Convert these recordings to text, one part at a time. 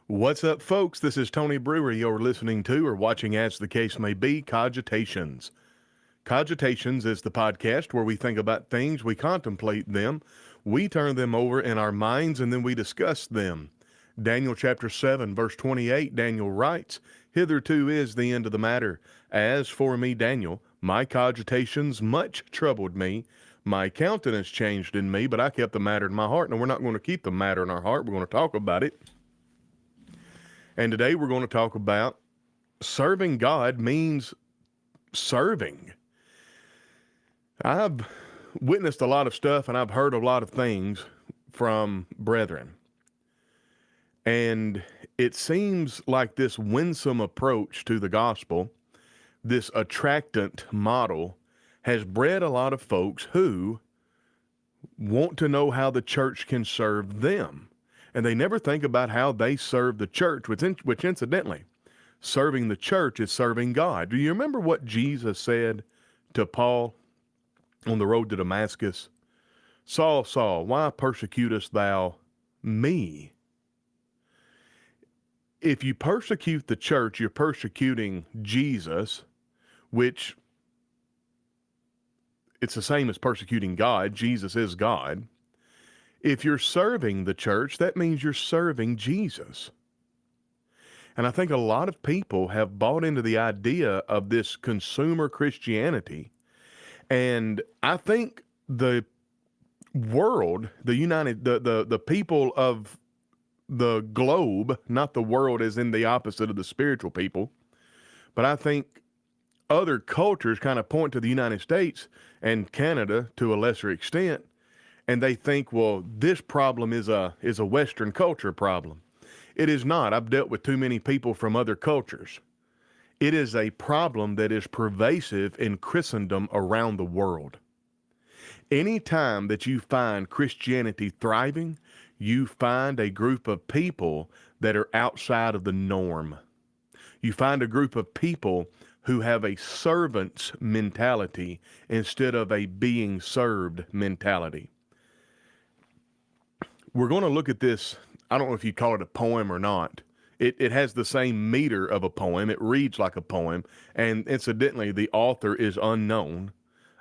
What's up, folks? This is Tony Brewer. You're listening to or watching, as the case may be, Cogitations. Cogitations is the podcast where we think about things, we contemplate them, we turn them over in our minds, and then we discuss them. Daniel chapter 7, verse 28, Daniel writes, "Hitherto is the end of the matter. As for me, Daniel, my cogitations much troubled me. My countenance changed in me, but I kept the matter in my heart." And we're not going to keep the matter in our heart. We're going to talk about it. And today we're going to talk about serving God means serving. I've witnessed a lot of stuff and I've heard a lot of things from brethren. And it seems like this winsome approach to the gospel, this attractant model, has bred a lot of folks who want to know how the church can serve them. And they never think about how they serve the church, which incidentally, serving the church is serving God. Do you remember what Jesus said to Paul on the road to Damascus? "Saul, Saul, why persecutest thou me?" If you persecute the church, you're persecuting Jesus, which it's the same as persecuting God. Jesus is God. If you're serving the church, that means you're serving Jesus. And I think a lot of people have bought into the idea of this consumer Christianity. And I think the world, the people of the globe, not the world as in the opposite of the spiritual people, but I think other cultures kind of point to the United States and Canada to a lesser extent, and they think, well, this problem is a Western culture problem. It is not. I've dealt with too many people from other cultures. It is a problem that is pervasive in Christendom around the world. Anytime that you find Christianity thriving, you find a group of people that are outside of the norm. You find a group of people who have a servant's mentality instead of a being served mentality. We're going to look at this. I don't know if you call it a poem or not. It has the same meter of a poem. It reads like a poem. And incidentally, the author is unknown.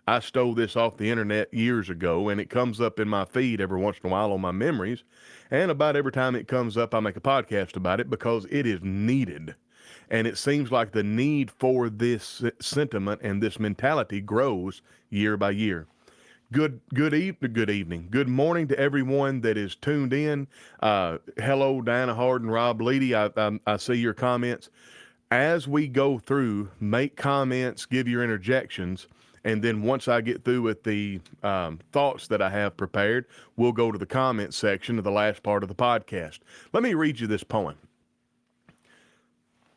I stole this off the internet years ago, and it comes up in my feed every once in a while on my memories. And about every time it comes up, I make a podcast about it because it is needed. And it seems like the need for this sentiment and this mentality grows year by year. Good evening. Good morning to everyone that is tuned in. Hello, Diana Harden, Rob Leedy. I see your comments. As we go through, make comments, give your interjections, and then once I get through with the thoughts that I have prepared, we'll go to the comment section of the last part of the podcast. Let me read you this poem.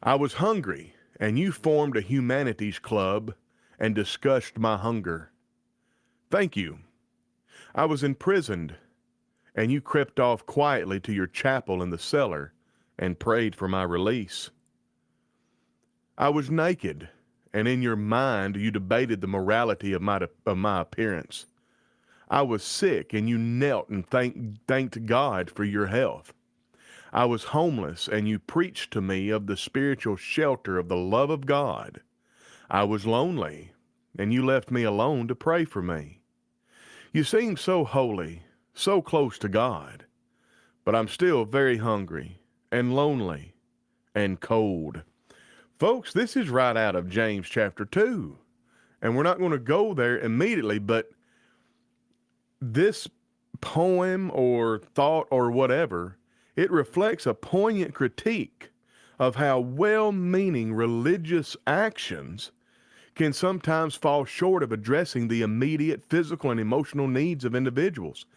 "I was hungry, and you formed a humanities club and discussed my hunger. Thank you. I was imprisoned, and you crept off quietly to your chapel in the cellar and prayed for my release. I was naked, and in your mind you debated the morality of my appearance. I was sick, and you knelt and thanked God for your health. I was homeless, and you preached to me of the spiritual shelter of the love of God. I was lonely, and you left me alone to pray for me. You seem so holy, so close to God, but I'm still very hungry and lonely and cold." Folks, this is right out of James chapter 2, and we're not going to go there immediately, but this poem or thought or whatever, it reflects a poignant critique of how well-meaning religious actions can sometimes fall short of addressing the immediate physical and emotional needs of individuals.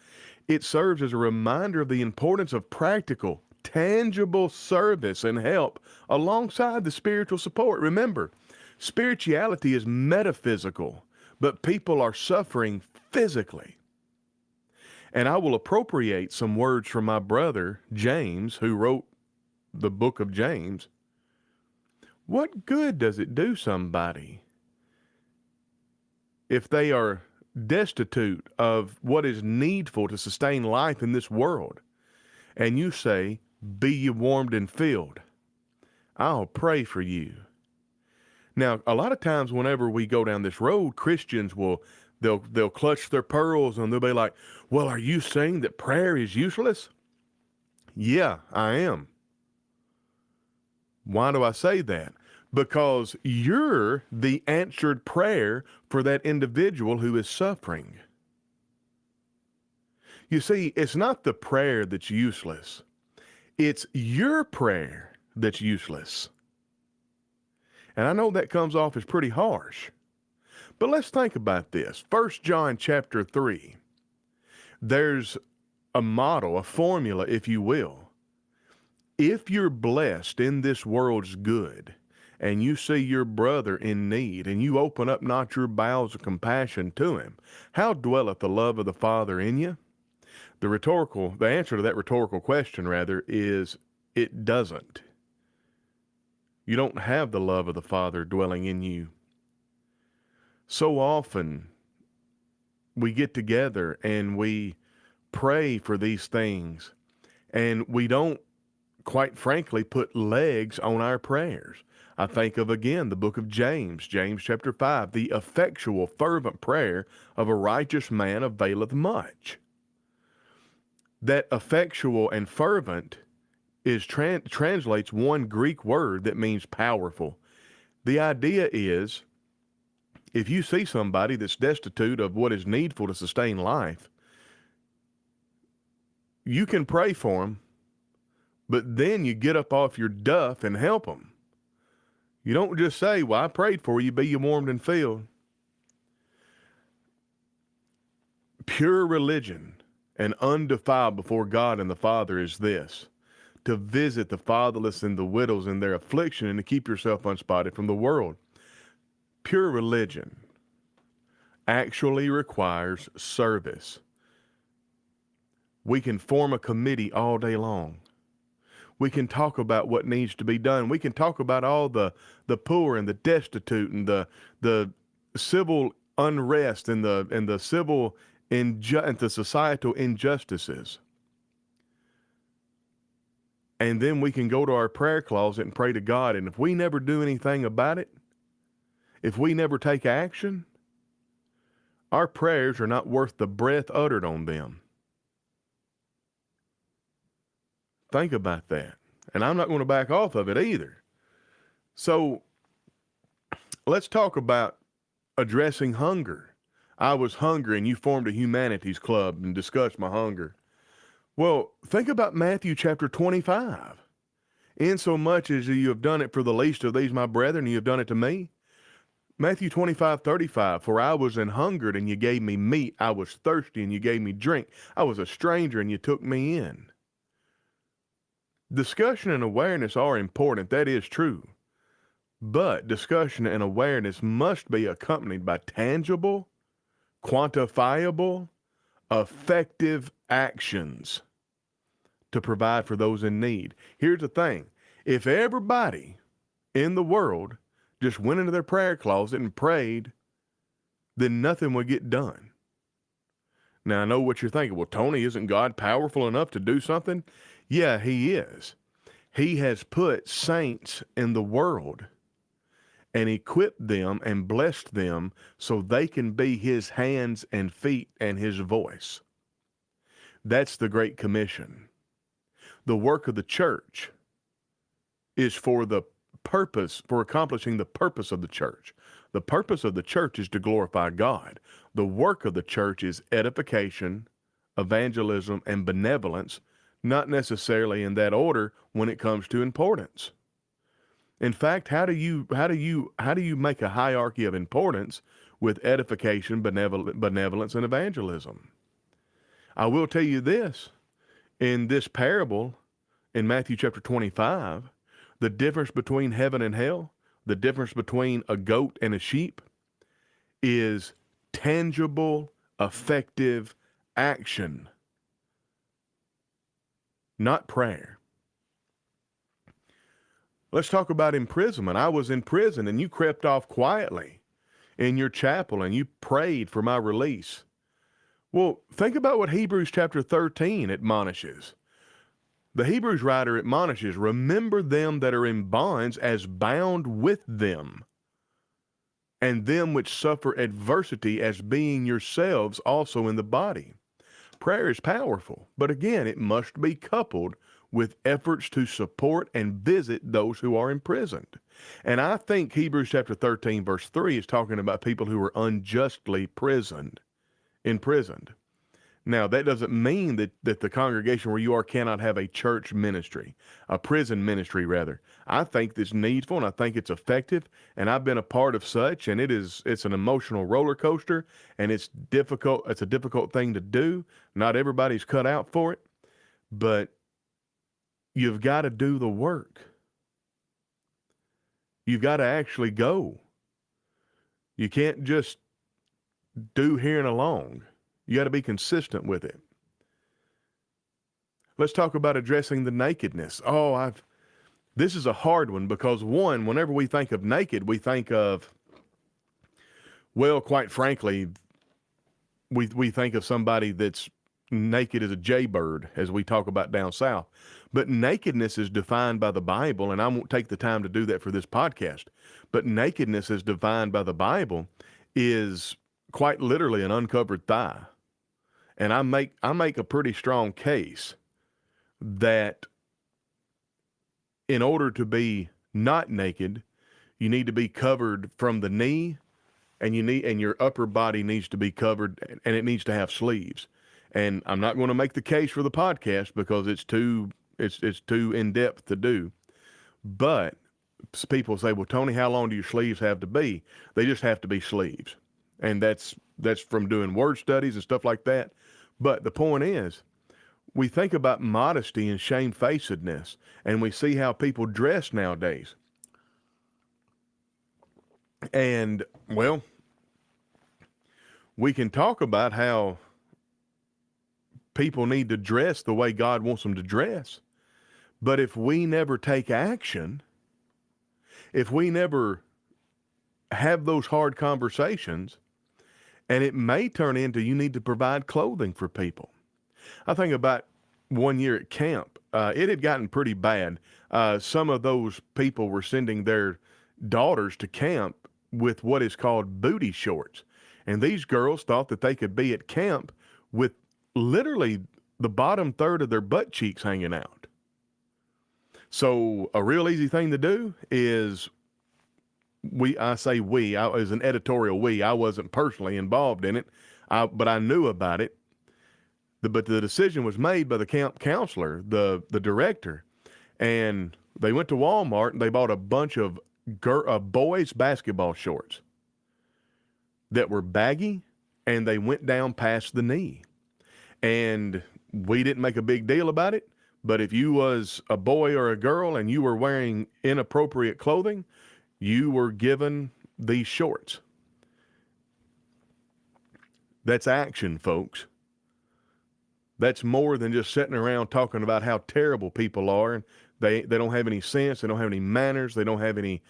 It serves as a reminder of the importance of practical, tangible service and help alongside the spiritual support. Remember, spirituality is metaphysical, but people are suffering physically. And I will appropriate some words from my brother, James, who wrote the book of James. What good does it do somebody if they are destitute of what is needful to sustain life in this world? And you say, be ye warmed and filled. I'll pray for you. Now, a lot of times whenever we go down this road, Christians they'll clutch their pearls and they'll be like, well, are you saying that prayer is useless? Yeah, I am. Why do I say that? Because you're the answered prayer for that individual who is suffering. You see, it's not the prayer that's useless. It's your prayer that's useless. And I know that comes off as pretty harsh. But let's think about this. 1 John chapter 3. There's a model, a formula, if you will. If you're blessed in this world's good, and you see your brother in need, and you open up not your bowels of compassion to him, how dwelleth the love of the Father in you? The answer to that rhetorical question, rather, is it doesn't. You don't have the love of the Father dwelling in you. So often, we get together and we pray for these things, and we don't, quite frankly, put legs on our prayers. I think of, again, the book of James, James chapter 5, the effectual, fervent prayer of a righteous man availeth much. That effectual and fervent translates one Greek word that means powerful. The idea is, if you see somebody that's destitute of what is needful to sustain life, you can pray for them, but then you get up off your duff and help them. You don't just say, well, I prayed for you, be you warmed and filled. Pure religion and undefiled before God and the Father is this: to visit the fatherless and the widows in their affliction and to keep yourself unspotted from the world. Pure religion actually requires service. We can form a committee all day long. We can talk about what needs to be done. We can talk about all the poor and the destitute and the civil unrest and the civil and the societal injustices. And then we can go to our prayer closet and pray to God. And if we never do anything about it, if we never take action, our prayers are not worth the breath uttered on them. Think about that. And I'm not going to back off of it either. So let's talk about addressing hunger. I was hungry and you formed a humanities club and discussed my hunger. Well, think about Matthew chapter 25. Insomuch as you have done it for the least of these, my brethren, you have done it to me. Matthew 25:35, for I was an hungered and you gave me meat. I was thirsty and you gave me drink. I was a stranger and you took me in. Discussion and awareness are important. That is true. But discussion and awareness must be accompanied by tangible, quantifiable, effective actions to provide for those in need. Here's the thing. If everybody in the world just went into their prayer closet and prayed, then nothing would get done. Now, I know what you're thinking. Well, Tony, isn't God powerful enough to do something? Yeah, he is. He has put saints in the world and equipped them and blessed them so they can be his hands and feet and his voice. That's the Great Commission. The work of the church is for accomplishing the purpose of the church. The purpose of the church is to glorify God. The work of the church is edification, evangelism, and benevolence, not necessarily in that order when it comes to importance. In fact, how do you make a hierarchy of importance with edification, benevolence, and evangelism? I will tell you this. In this parable, in Matthew chapter 25, the difference between heaven and hell, the difference between a goat and a sheep, is tangible, effective action, not prayer. Let's talk about imprisonment. I was in prison and you crept off quietly in your chapel and you prayed for my release. Well, think about what Hebrews chapter 13 admonishes. The Hebrews writer admonishes, remember them that are in bonds as bound with them, and them which suffer adversity as being yourselves also in the body. Prayer is powerful, but again, it must be coupled with efforts to support and visit those who are imprisoned. And I think Hebrews chapter 13, verse 3 is talking about people who are unjustly imprisoned. Now, that doesn't mean that the congregation where you are cannot have a church ministry, a prison ministry, rather. I think that's needful, and I think it's effective, and I've been a part of such, and it's an emotional roller coaster, and it's difficult. It's a difficult thing to do. Not everybody's cut out for it, but you've got to do the work. You've got to actually go. You can't just do here and along. You got to be consistent with it. Let's talk about addressing the nakedness. This is a hard one because whenever we think of naked, we think of, well, quite frankly, we think of somebody that's naked as a jaybird, as we talk about down south. But nakedness is defined by the Bible, and I won't take the time to do that for this podcast. But nakedness is defined by the Bible is quite literally an uncovered thigh. And I make a pretty strong case that in order to be not naked, you need to be covered from the knee, and your upper body needs to be covered, and it needs to have sleeves. And I'm not going to make the case for the podcast because it's too in depth to do. But people say, well, Tony, how long do your sleeves have to be? They just have to be sleeves. And that's from doing word studies and stuff like that. But the point is, we think about modesty and shamefacedness, and we see how people dress nowadays. And, well, we can talk about how people need to dress the way God wants them to dress. But if we never take action, if we never have those hard conversations, and it may turn into you need to provide clothing for people. I think about one year at camp, it had gotten pretty bad. Some of those people were sending their daughters to camp with what is called booty shorts. And these girls thought that they could be at camp with literally the bottom third of their butt cheeks hanging out. So a real easy thing to do is as an editorial I wasn't personally involved in it, but I knew about it. But the decision was made by the camp counselor, the director, and they went to Walmart and they bought a bunch of boys' basketball shorts that were baggy, and they went down past the knee. And we didn't make a big deal about it, but if you was a boy or a girl and you were wearing inappropriate clothing, you were given these shorts. That's action, folks. That's more than just sitting around talking about how terrible people are, and they don't have any sense, they don't have any manners, they don't have any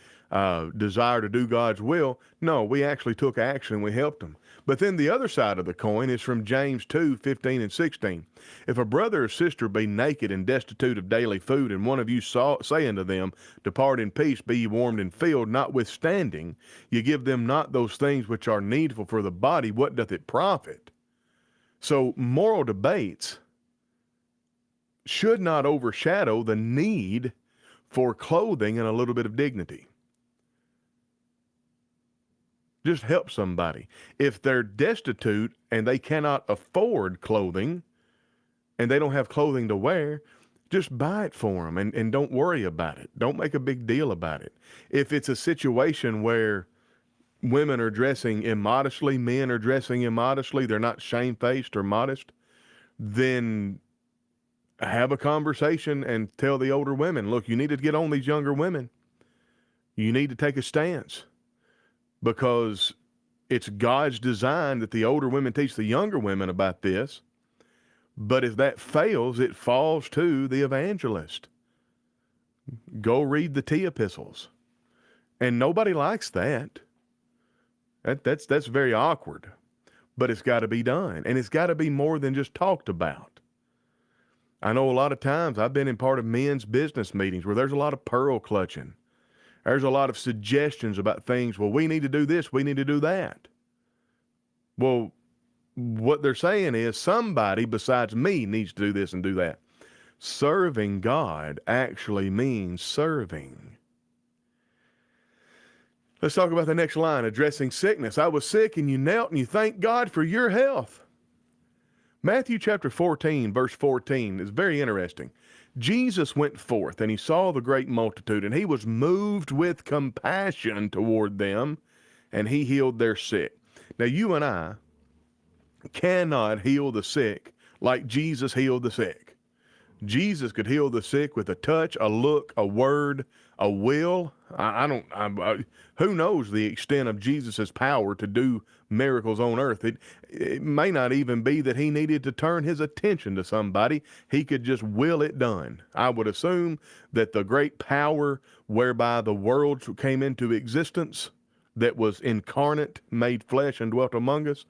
desire to do God's will. No, we actually took action and we helped them. But then the other side of the coin is from James 2:15 and 16. If a brother or sister be naked and destitute of daily food, and one of you say unto them, depart in peace, be ye warmed and filled, notwithstanding, ye give them not those things which are needful for the body, what doth it profit? So moral debates should not overshadow the need for clothing and a little bit of dignity. Just help somebody. If they're destitute and they cannot afford clothing and they don't have clothing to wear, just buy it for them and don't worry about it. Don't make a big deal about it. If it's a situation where women are dressing immodestly, men are dressing immodestly, they're not shamefaced or modest, then have a conversation and tell the older women, look, you need to get on these younger women. You need to take a stance, because it's God's design that the older women teach the younger women about this. But if that fails, it falls to the evangelist. Go read the T epistles. And nobody likes that. That's very awkward. But it's got to be done. And it's got to be more than just talked about. I know a lot of times I've been in part of men's business meetings where there's a lot of pearl clutching. There's a lot of suggestions about things. Well, we need to do this. We need to do that. Well, what they're saying is somebody besides me needs to do this and do that. Serving God actually means serving. Let's talk about the next line, addressing sickness. I was sick and you knelt and you thanked God for your health. Matthew chapter 14, verse 14 is very interesting. Jesus went forth and he saw the great multitude and he was moved with compassion toward them and he healed their sick. Now you and I cannot heal the sick like Jesus healed the sick. Jesus could heal the sick with a touch, a look, a word, a will. Who knows the extent of Jesus's power to do miracles on earth? It may not even be that he needed to turn his attention to somebody. He could just will it done. I would assume that the great power whereby the world came into existence, that was incarnate, made flesh, and dwelt among us,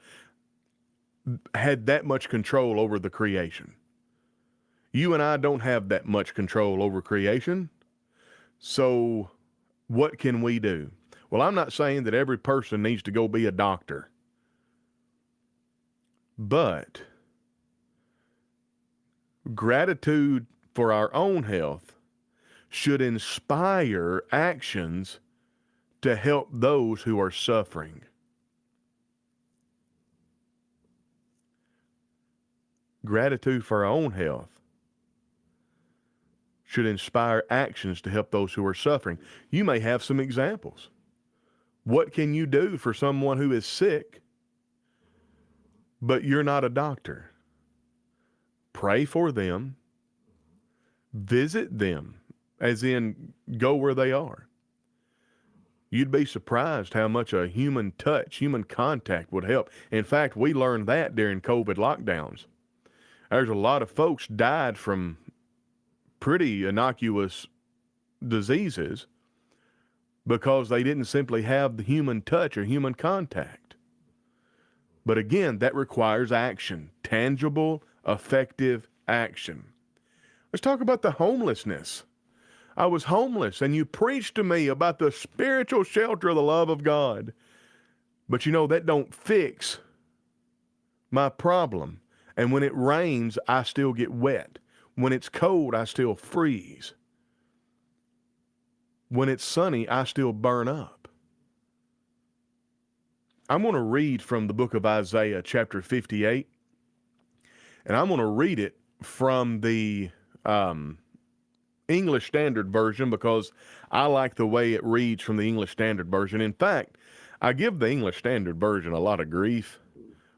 had that much control over the creation. You and I don't have that much control over creation. So what can we do? Well, I'm not saying that every person needs to go be a doctor. But gratitude for our own health should inspire actions to help those who are suffering. Gratitude for our own health should inspire actions to help those who are suffering. You may have some examples. What can you do for someone who is sick, but you're not a doctor? Pray for them. Visit them, as in go where they are. You'd be surprised how much a human touch, human contact would help. In fact, we learned that during COVID lockdowns. There's a lot of folks died from pretty innocuous diseases because they didn't simply have the human touch or human contact. But again, that requires action, tangible, effective action. Let's talk about the homelessness. I was homeless and you preached to me about the spiritual shelter of the love of God. But you know, that don't fix my problem. And when it rains, I still get wet. When it's cold, I still freeze. When it's sunny, I still burn up. I'm going to read from the book of Isaiah, chapter 58, and I'm going to read it from the English Standard Version because I like the way it reads from the English Standard Version. In fact, I give the English Standard Version a lot of grief,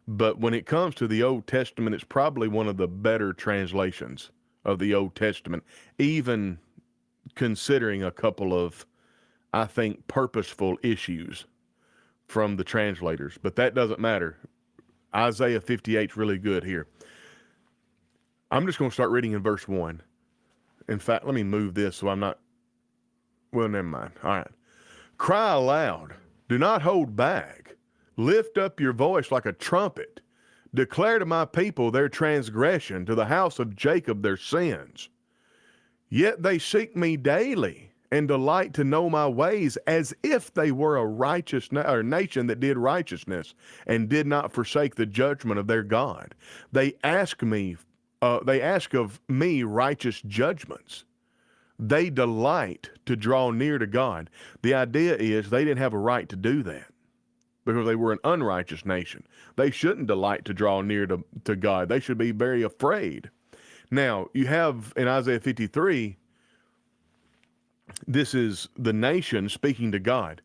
but when it comes to the Old Testament, it's probably one of the better translations of the Old Testament, even considering a couple of, I think, purposeful issues from the translators. But that doesn't matter. Isaiah 58 is really good here. I'm just going to start reading in verse 1. In fact, let me move this so I'm not, well, never mind. All right. Cry aloud. Do not hold back. Lift up your voice like a trumpet. Declare to my people their transgression, to the house of Jacob their sins. Yet they seek me daily and delight to know my ways, as if they were a righteous nation that did righteousness and did not forsake the judgment of their God. They ask of me righteous judgments. They delight to draw near to God. The idea is they didn't have a right to do that, because they were an unrighteous nation. They shouldn't delight to draw near to God. They should be very afraid. Now, you have in Isaiah 53, this is the nation speaking to God.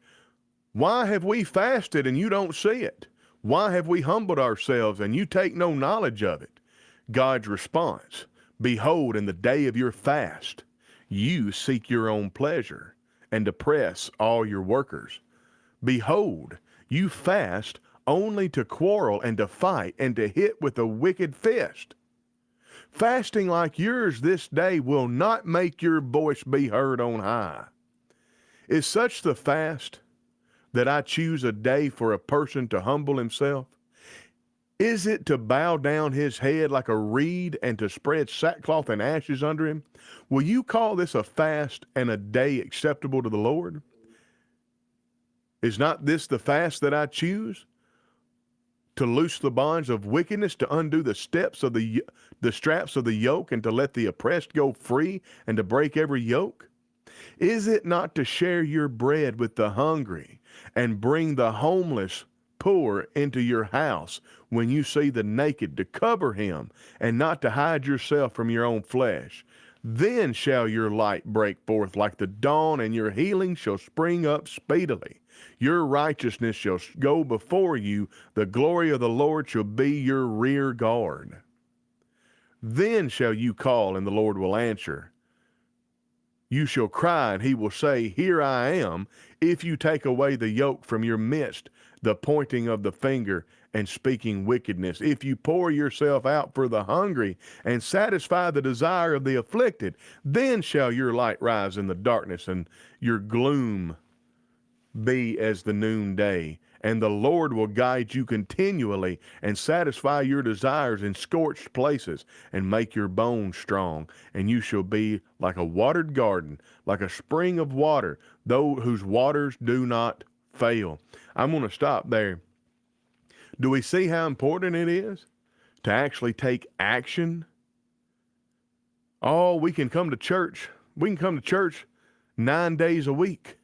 Why have we fasted and you don't see it? Why have we humbled ourselves and you take no knowledge of it? God's response, behold, in the day of your fast, you seek your own pleasure and oppress all your workers. Behold, you fast only to quarrel and to fight and to hit with a wicked fist. Fasting like yours this day will not make your voice be heard on high. Is such the fast that I choose a day for a person to humble himself? Is it to bow down his head like a reed and to spread sackcloth and ashes under him? Will you call this a fast and a day acceptable to the Lord? Is not this the fast that I choose? To loose the bonds of wickedness, to undo the straps of the yoke, and to let the oppressed go free, and to break every yoke? Is it not to share your bread with the hungry, and bring the homeless poor into your house when you see the naked, to cover him, and not to hide yourself from your own flesh? Then shall your light break forth like the dawn, and your healing shall spring up speedily. Your righteousness shall go before you. The glory of the Lord shall be your rear guard. Then shall you call, and the Lord will answer. You shall cry, and he will say, Here I am. If you take away the yoke from your midst, the pointing of the finger and speaking wickedness, if you pour yourself out for the hungry and satisfy the desire of the afflicted, then shall your light rise in the darkness, and your gloom be as the noonday. And the Lord will guide you continually and satisfy your desires in scorched places and make your bones strong. And you shall be like a watered garden, like a spring of water, though whose waters do not fail. I'm going to stop there. Do we see how important it is to actually take action? Oh, we can come to church. We can come to church 9 days a week.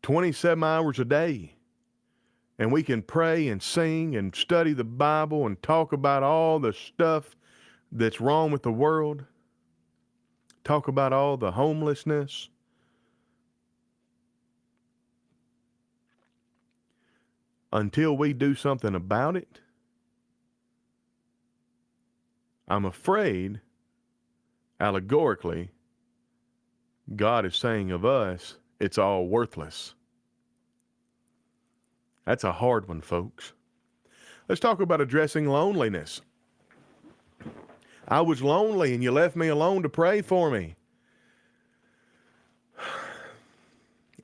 27 hours a day, and we can pray and sing and study the Bible and talk about all the stuff that's wrong with the world, talk about all the homelessness. Until we do something about it, I'm afraid, allegorically, God is saying of us, it's all worthless. That's a hard one, folks. Let's talk about addressing loneliness. I was lonely and you left me alone to pray for me.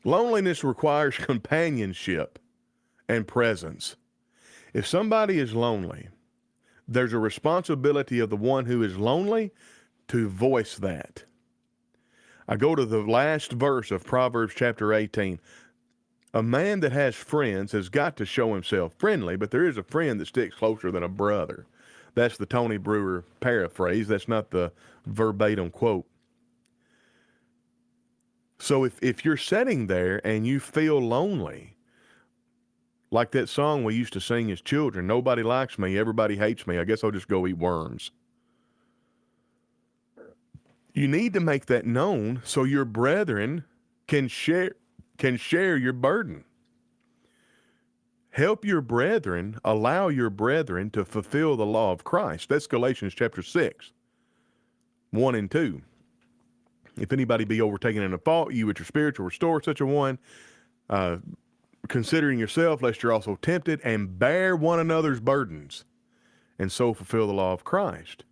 Loneliness requires companionship and presence. If somebody is lonely, there's a responsibility of the one who is lonely to voice that. I go to the last verse of Proverbs chapter 18. A man that has friends has got to show himself friendly, but there is a friend that sticks closer than a brother. That's the Tony Brewer paraphrase. That's not the verbatim quote. So if you're sitting there and you feel lonely, like that song we used to sing as children, nobody likes me, everybody hates me, I guess I'll just go eat worms. You need to make that known so your brethren can share your burden. Help your brethren, allow your brethren to fulfill the law of Christ. That's Galatians chapter 6, 1 and 2. If anybody be overtaken in a fault, you with your spiritual restore such a one, considering yourself, lest you're also tempted, and bear one another's burdens, and so fulfill the law of Christ.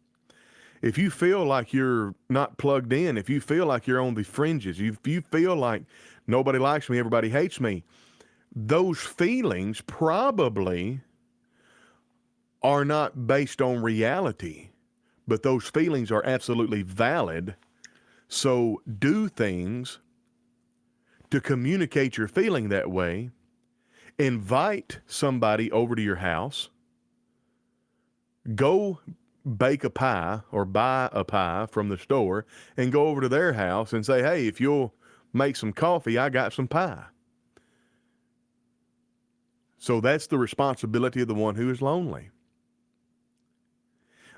If you feel like you're not plugged in, if you feel like you're on the fringes, if you feel like nobody likes me, everybody hates me, those feelings probably are not based on reality, but those feelings are absolutely valid. So do things to communicate your feeling that way. Invite somebody over to your house. Go bake a pie or buy a pie from the store and go over to their house and say, hey, if you'll make some coffee, I got some pie. So that's the responsibility of the one who is lonely.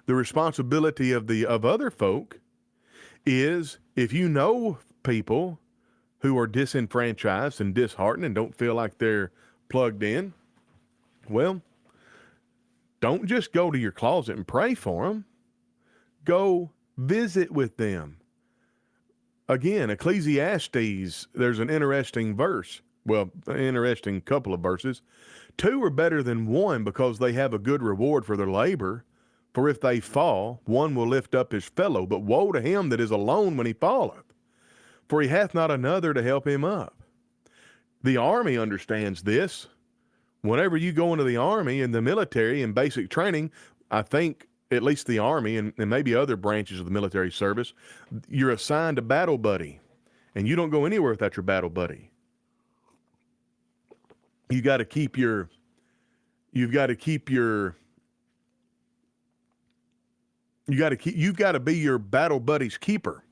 The responsibility of other folk is, if you know people who are disenfranchised and disheartened and don't feel like they're plugged in, well, don't just go to your closet and pray for them. Go visit with them. Again, Ecclesiastes, there's an interesting verse. Well, an interesting couple of verses. 2 are better than 1 because they have a good reward for their labor. For if they fall, one will lift up his fellow. But woe to him that is alone when he falleth, for he hath not another to help him up. The army understands this. Whenever you go into the Army and the military and basic training, I think at least the Army and maybe other branches of the military service, you're assigned a battle buddy, and you don't go anywhere without your battle buddy. You got to keep your, you've got to keep your, you've got to be your battle buddy's keeper.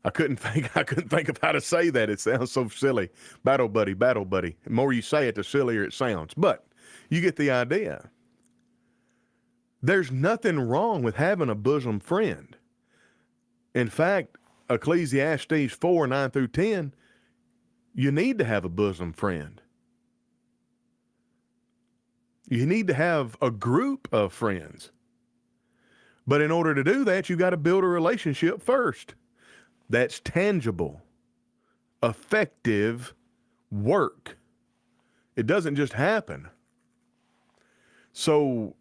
I couldn't think of how to say that. It sounds so silly. Battle buddy, battle buddy. The more you say it, the sillier it sounds. But you get the idea. There's nothing wrong with having a bosom friend. In fact, Ecclesiastes 4, 9 through 10, you need to have a bosom friend. You need to have a group of friends. But in order to do that, you got to build a relationship first. That's tangible, effective work. It doesn't just happen. So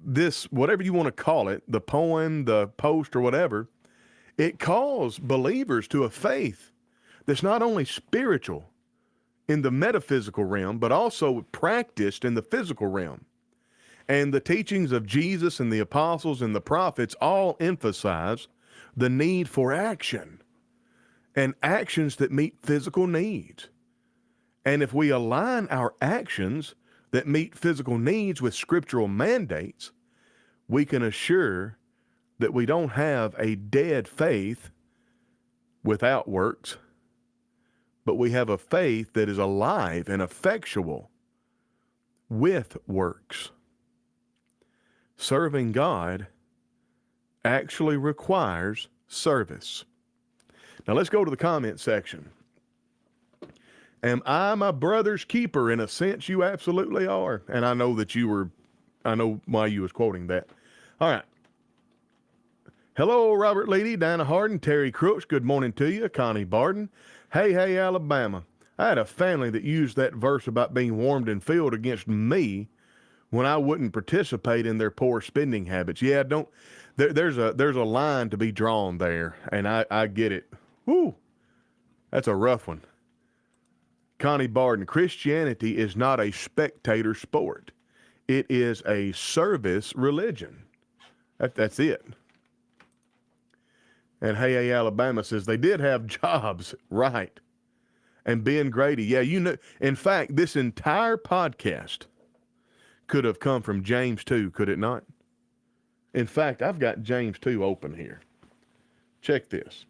this, whatever you want to call it, the poem, the post, or whatever, it calls believers to a faith that's not only spiritual in the metaphysical realm, but also practiced in the physical realm. And the teachings of Jesus and the apostles and the prophets all emphasize the need for action and actions that meet physical needs. And if we align our actions that meet physical needs with scriptural mandates, we can assure that we don't have a dead faith without works, but we have a faith that is alive and effectual with works. Serving God actually requires service. Now let's go to the comment section. Am I my brother's keeper? In a sense, you absolutely are. And I know that I know why you was quoting that. All right. Hello, Robert Leedy, Dinah Harden, Terry Crooks. Good morning to you. Connie Barden. Hey, Alabama. I had a family that used that verse about being warmed and filled against me when I wouldn't participate in their poor spending habits. Yeah, there's a line to be drawn there, and I get it. Woo, that's a rough one. Connie Barden, Christianity is not a spectator sport. It is a service religion. That's it. And Hey Alabama says they did have jobs, right? And Ben Grady, yeah, you know, in fact, this entire podcast could have come from James 2, could it not? In fact, I've got James 2 open here. Check this.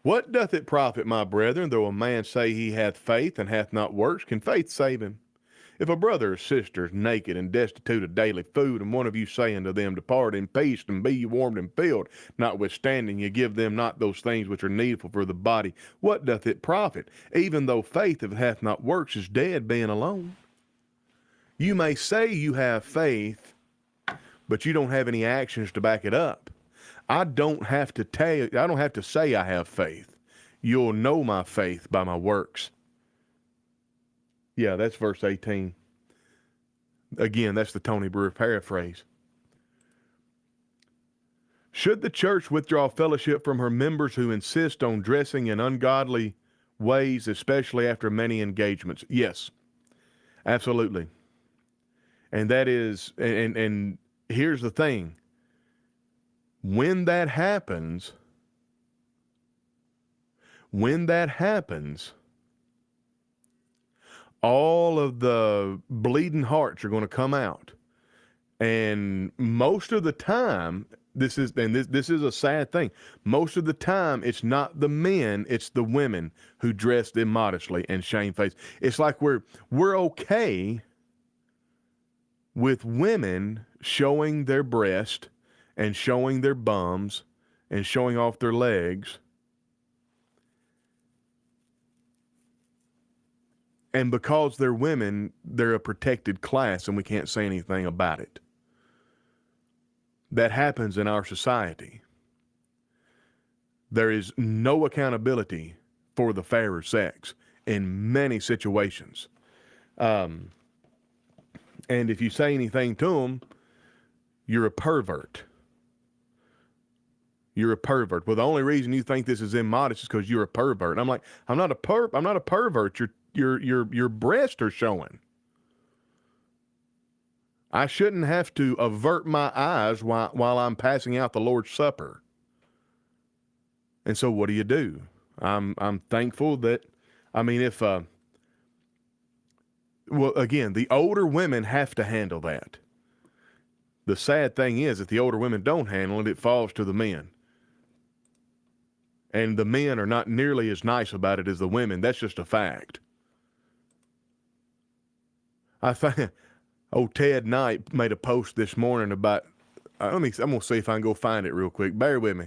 What doth it profit, my brethren, though a man say he hath faith and hath not works? Can faith save him? If a brother or sister is naked and destitute of daily food, and one of you say unto them, Depart in peace, and be ye warmed and filled, notwithstanding ye give them not those things which are needful for the body, what doth it profit? Even though faith, if it hath not works, is dead, being alone. You may say you have faith, but you don't have any actions to back it up. I don't have to say I have faith. You'll know my faith by my works. Yeah, that's verse 18. Again, that's the Tony Brewer paraphrase. Should the church withdraw fellowship from her members who insist on dressing in ungodly ways, especially after many engagements? Yes, absolutely. And that is, and here's the thing. When that happens, all of the bleeding hearts are going to come out. And most of the time, this is a sad thing. Most of the time, it's not the men, it's the women who dress immodestly and shamefaced. It's like we're okay with women showing their breast and showing their bums and showing off their legs. And because they're women, they're a protected class and we can't say anything about it. That happens in our society. There is no accountability for the fairer sex in many situations. And if you say anything to them, you're a pervert. You're a pervert. Well, the only reason you think this is immodest is because you're a pervert. And I'm like, I'm not a pervert. your breasts are showing. I shouldn't have to avert my eyes while I'm passing out the Lord's Supper. And so what do? I'm thankful that, I mean, if, well, again, the older women have to handle that. The sad thing is that the older women don't handle it, it falls to the men. And the men are not nearly as nice about it as the women. That's just a fact. I think, Ted Knight made a post this morning about, I'm going to see if I can go find it real quick. Bear with me.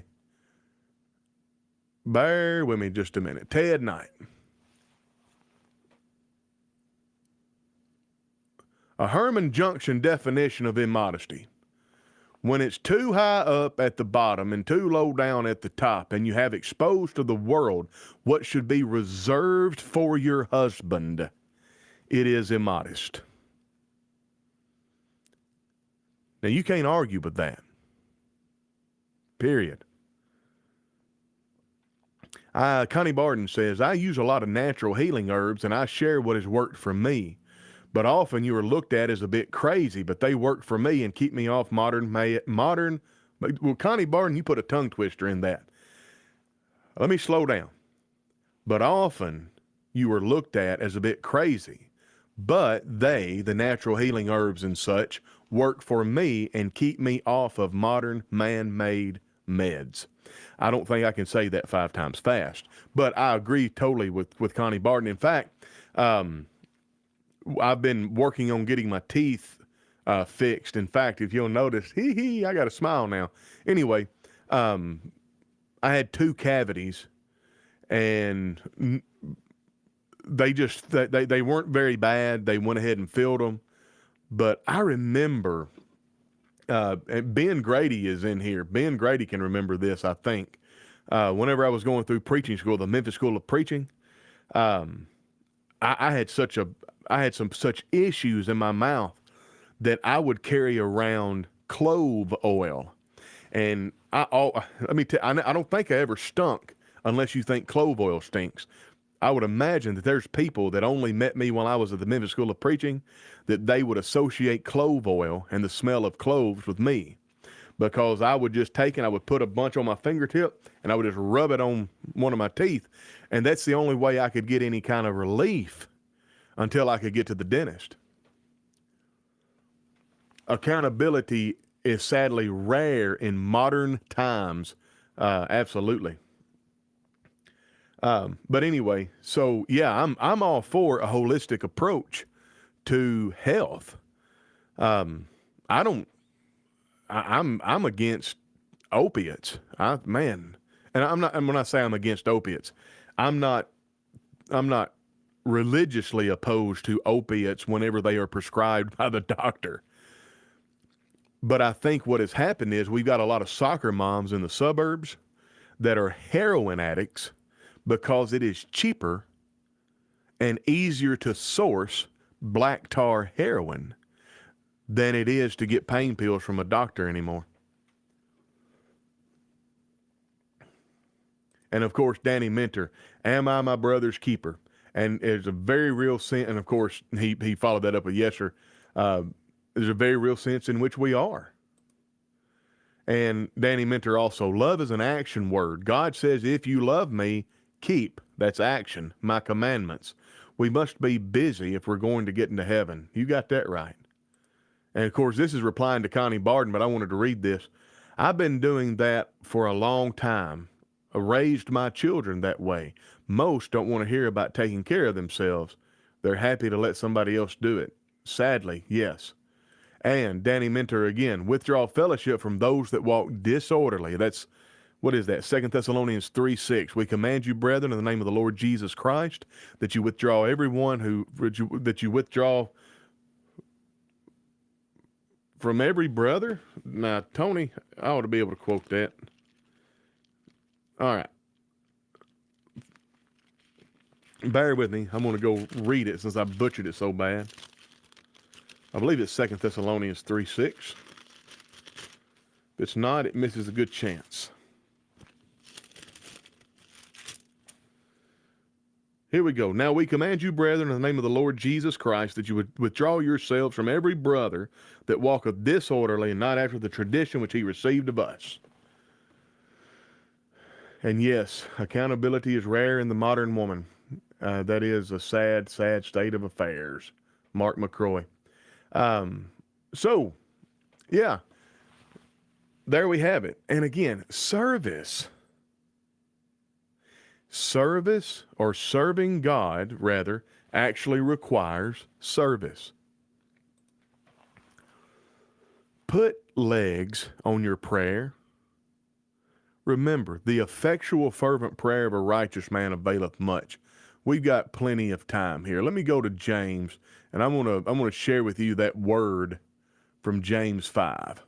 Bear with me just a minute. Ted Knight. A Herman Junction definition of immodesty. When it's too high up at the bottom and too low down at the top, and you have exposed to the world what should be reserved for your husband, it is immodest. Now, you can't argue with that. Period. Connie Barden says, I use a lot of natural healing herbs, and I share what has worked for me. But often you are looked at as a bit crazy, but they work for me and keep me off modern. Well, Connie Barden, you put a tongue twister in that. Let me slow down. But often you are looked at as a bit crazy, but they, the natural healing herbs and such, work for me and keep me off of modern man-made meds. I don't think I can say that 5 times fast, but I agree totally with Connie Barden. In fact, I've been working on getting my teeth fixed. In fact, if you'll notice, I got a smile now. Anyway, I had 2 cavities, and they weren't very bad. They went ahead and filled them. But I remember, Ben Grady is in here. Ben Grady can remember this, I think. Whenever I was going through preaching school, the Memphis School of Preaching, I had some such issues in my mouth that I would carry around clove oil. And I don't think I ever stunk unless you think clove oil stinks. I would imagine that there's people that only met me while I was at the Memphis School of Preaching, that they would associate clove oil and the smell of cloves with me, because I would just take it, I would put a bunch on my fingertip, and I would just rub it on one of my teeth. And that's the only way I could get any kind of relief until I could get to the dentist. Accountability is sadly rare in modern times. Absolutely. But anyway, so yeah, I'm all for a holistic approach to health. I'm against opiates. And when I say I'm against opiates, I'm not religiously opposed to opiates whenever they are prescribed by the doctor. But I think what has happened is we've got a lot of soccer moms in the suburbs that are heroin addicts because it is cheaper and easier to source black tar heroin than it is to get pain pills from a doctor anymore. And of course, Danny Minter, am I my brother's keeper? And there's a very real sense, and of course, he followed that up with yes, sir. There's a very real sense in which we are. And Danny Minter also, love is an action word. God says, if you love me, keep, that's action, my commandments. We must be busy if we're going to get into heaven. You got that right. And of course, this is replying to Connie Barden, but I wanted to read this. I've been doing that for a long time. I raised my children that way. Most don't want to hear about taking care of themselves. They're happy to let somebody else do it. Sadly, yes. And Danny Minter again, withdraw fellowship from those that walk disorderly. That's, what is that? 2 Thessalonians 3:6. We command you, brethren, in the name of the Lord Jesus Christ, that you withdraw that you withdraw from every brother. Now, Tony, I ought to be able to quote that. All right. Bear with me. I'm going to go read it since I butchered it so bad. I believe it's 2 Thessalonians 3:6. If it's not, it misses a good chance. Here we go. Now we command you, brethren, in the name of the Lord Jesus Christ, that you would withdraw yourselves from every brother that walketh disorderly and not after the tradition which he received of us. And yes, accountability is rare in the modern woman. That is a sad, sad state of affairs. Mark McCroy. So, yeah, there we have it. And again, service or serving God, rather, actually requires service. Put legs on your prayer. Remember, the effectual fervent prayer of a righteous man availeth much. We've got plenty of time here. Let me go to James, and I'm gonna share with you that word from James 5.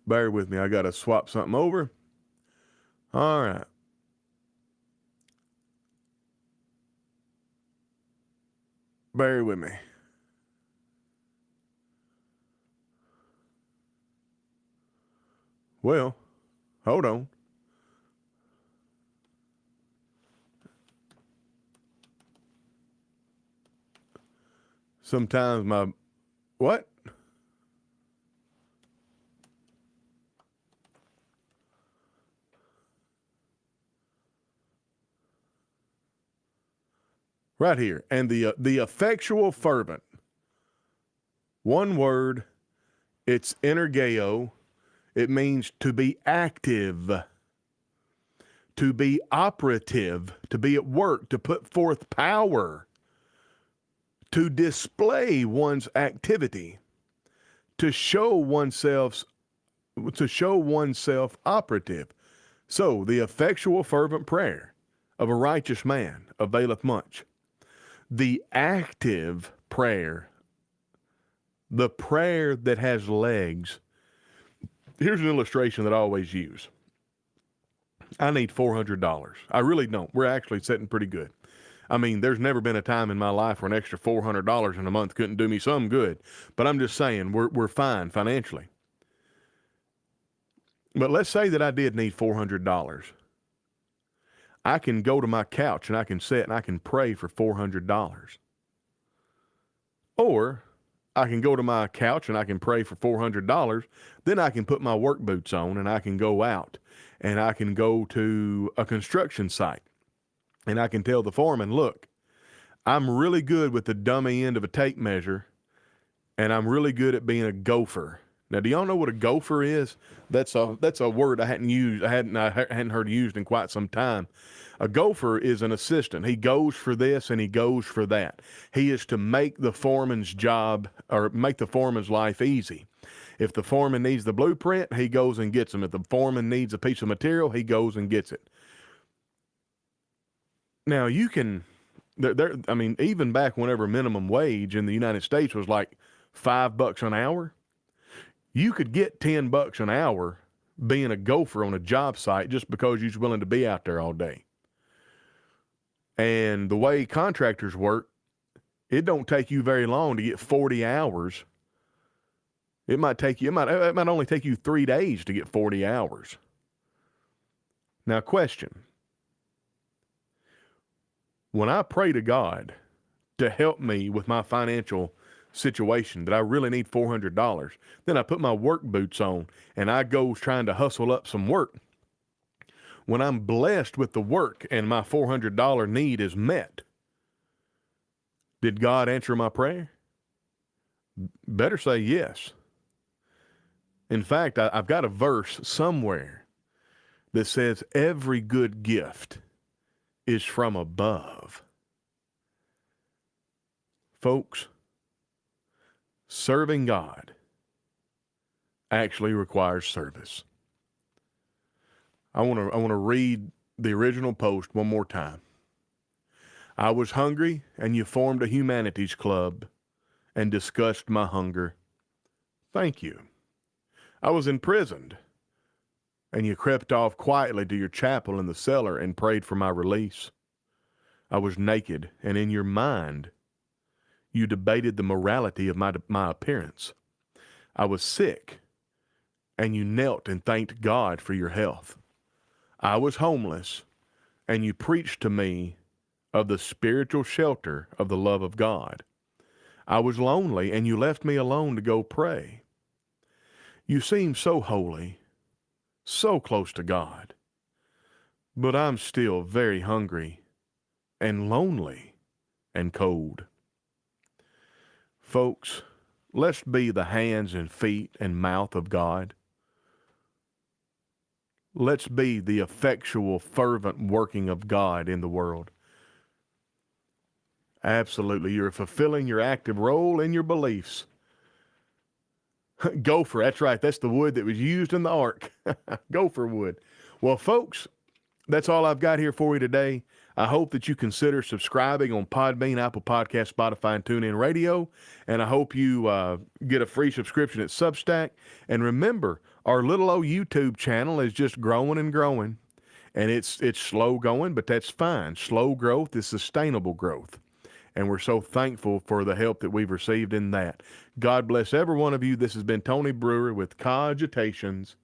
Bear with me. I got to swap something over. All right. Bear with me. Well, hold on. Sometimes my... What? Right here. And the effectual fervent. One word. It's energeo. It means to be active, to be operative, to be at work, to put forth power, to display one's activity, to show oneself operative. So the effectual fervent prayer of a righteous man availeth much. The active prayer, the prayer that has legs. Here's an illustration that I always use. I need $400. I really don't. We're actually sitting pretty good. I mean, there's never been a time in my life where an extra $400 in a month couldn't do me some good. But I'm just saying, we're fine financially. But let's say that I did need $400. I can go to my couch and I can sit and I can pray for $400. Or I can go to my couch and I can pray for $400. Then I can put my work boots on and I can go out and I can go to a construction site and I can tell the foreman, look, I'm really good with the dummy end of a tape measure and I'm really good at being a gopher. Now, do y'all know what a gopher is? That's a word I hadn't heard used in quite some time. A gopher is an assistant. He goes for this and he goes for that. He is to make the foreman's job or make the foreman's life easy. If the foreman needs the blueprint, he goes and gets them. If the foreman needs a piece of material, he goes and gets it. Now, you can, I mean, even back whenever minimum wage in the United States was like $5 an hour, you could get $10 an hour being a gopher on a job site just because you're willing to be out there all day. And the way contractors work, it don't take you very long to get 40 hours. It might only take you 3 days to get 40 hours. Now, question. When I pray to God to help me with my financial situation that I really need $400, then I put my work boots on and I go trying to hustle up some work. When I'm blessed with the work and my $400 need is met, did God answer my prayer? Better say yes. In fact, I've got a verse somewhere that says every good gift is from above. Folks, serving God actually requires service. I want to read the original post one more time. I was hungry, and you formed a humanities club and discussed my hunger. Thank you. I was imprisoned, and you crept off quietly to your chapel in the cellar and prayed for my release. I was naked, and in your mind, you debated the morality of my appearance. I was sick, and you knelt and thanked God for your health. I was homeless, and you preached to me of the spiritual shelter of the love of God. I was lonely, and you left me alone to go pray. You seem so holy, so close to God, but I'm still very hungry and lonely and cold. Folks, let's be the hands and feet and mouth of God. Let's be the effectual, fervent working of God in the world. Absolutely. You're fulfilling your active role in your beliefs. Gopher, that's right. That's the wood that was used in the ark. Gopher wood. Well, folks, that's all I've got here for you today. I hope that you consider subscribing on Podbean, Apple Podcast, Spotify, and TuneIn Radio. And I hope you get a free subscription at Substack. And remember, our little old YouTube channel is just growing and growing. And it's slow going, but that's fine. Slow growth is sustainable growth. And we're so thankful for the help that we've received in that. God bless every one of you. This has been Tony Brewer with Cogitations.